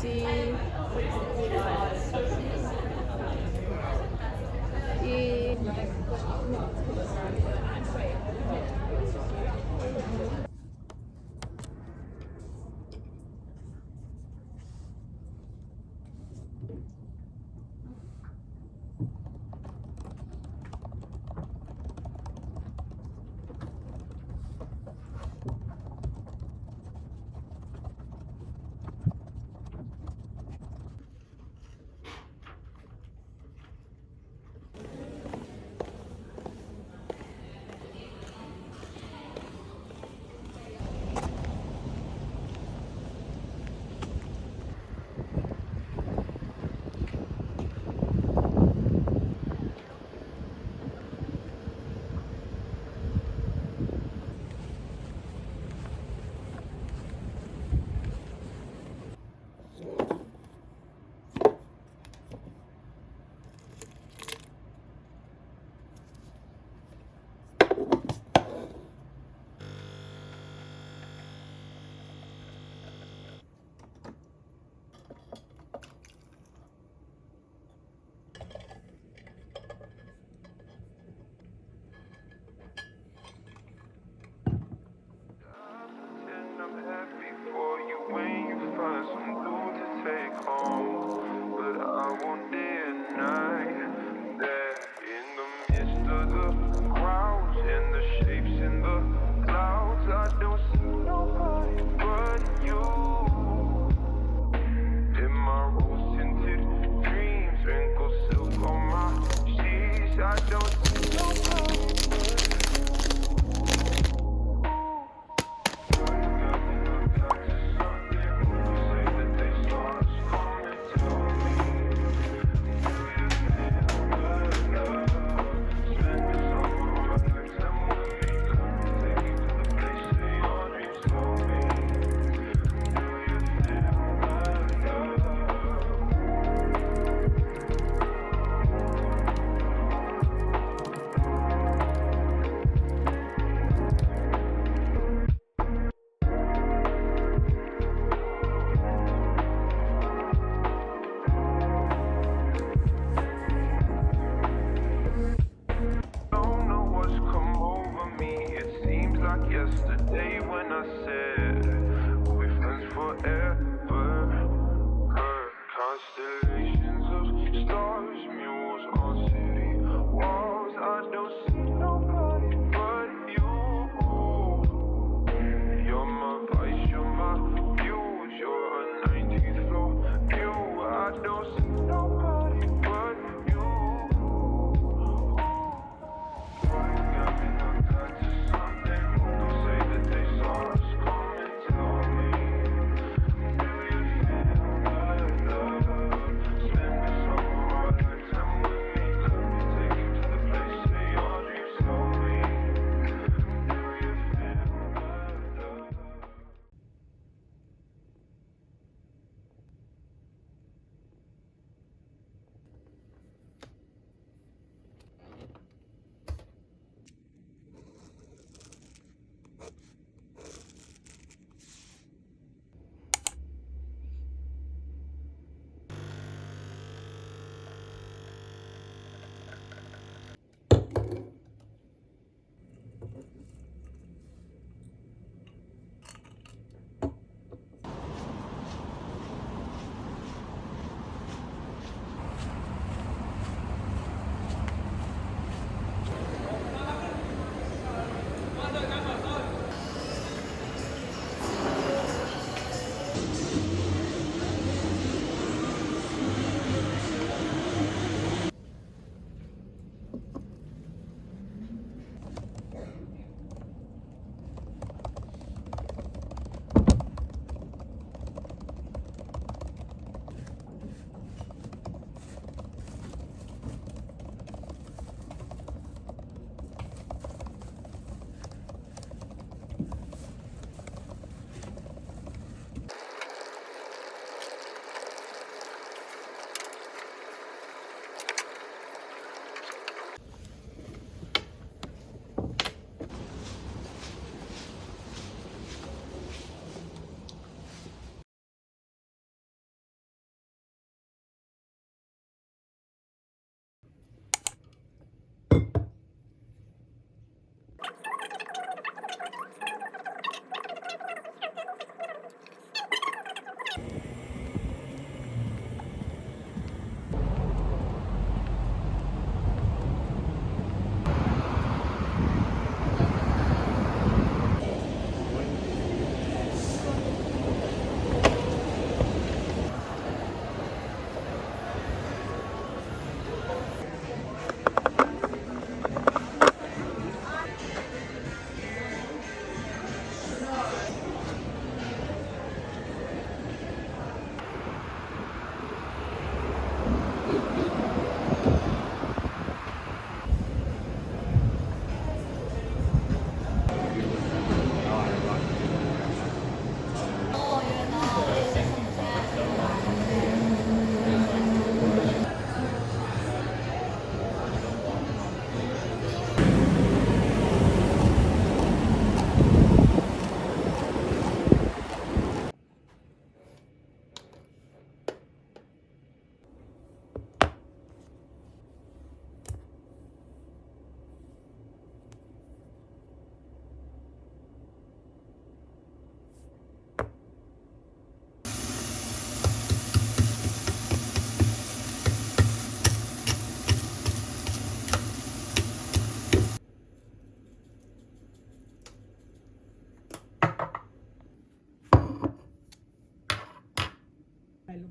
sí. Y And I'm happy for you when you find some new to take home. But I won't deny that in the midst of the crowds and the shapes in the clouds, I don't see nobody but you. In my rose-tinted dreams, wrinkled silk on my sheets, I don't see nobody but you. Don't know what's come over me. It seems like yesterday when I said we'll be friends forever. Constellations of stars, mules on city walls. I don't see nobody but you. You're my vice, you're my muse, you're a 19th floor view. I don't see nobody but you.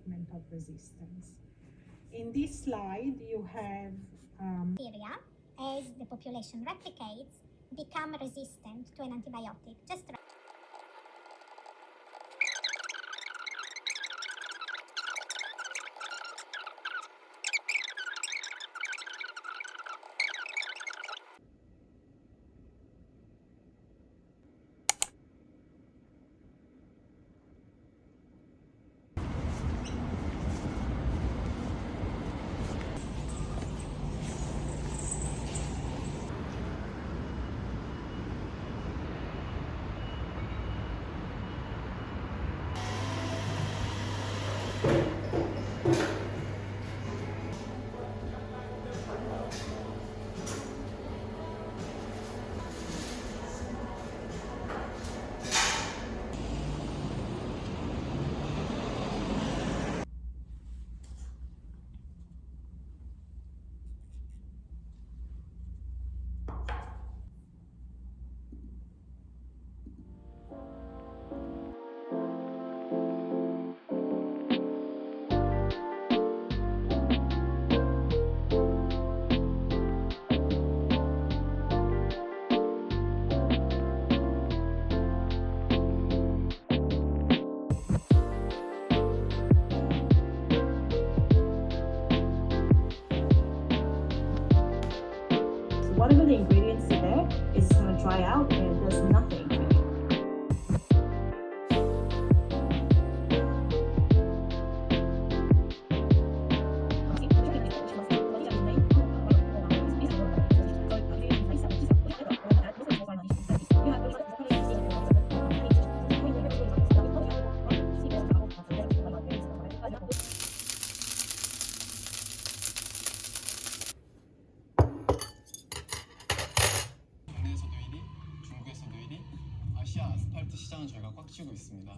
development of resistance. In this slide, you have bacteria, as the population replicates, become resistant to an antibiotic. Whatever the ingredients are there, it's going to dry out and there's nothing. 중국에서도 1위, 아시아 아스팔트 시장은 저희가 꽉 쥐고 있습니다.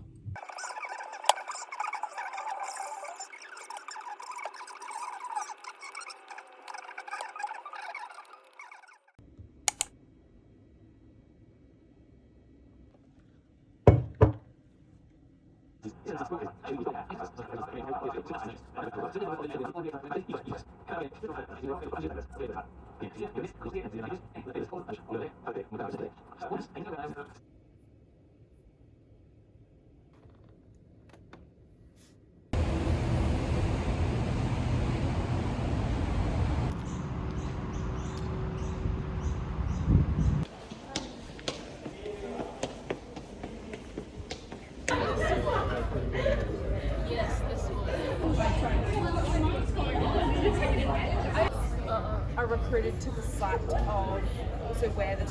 Are recruited to the site of also where the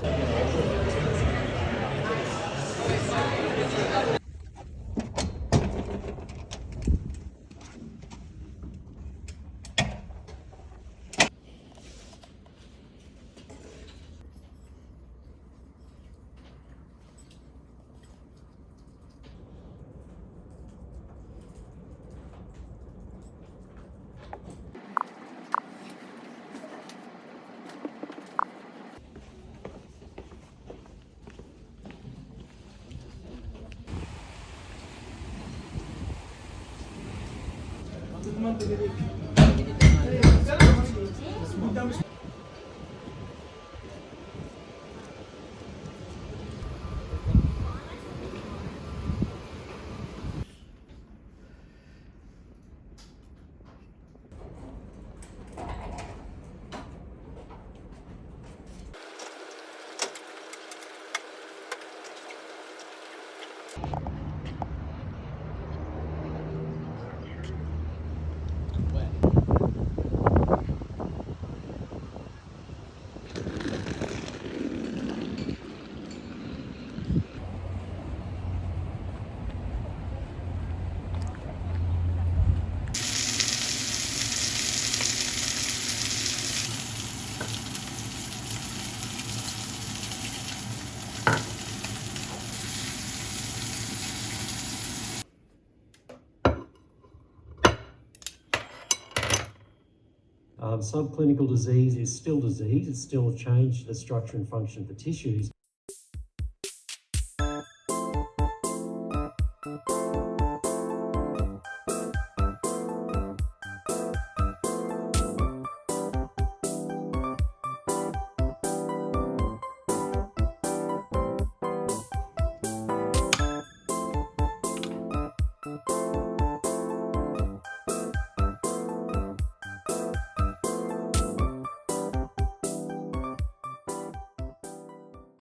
Subclinical disease is still disease. It's still a change in the structure and function of the tissues.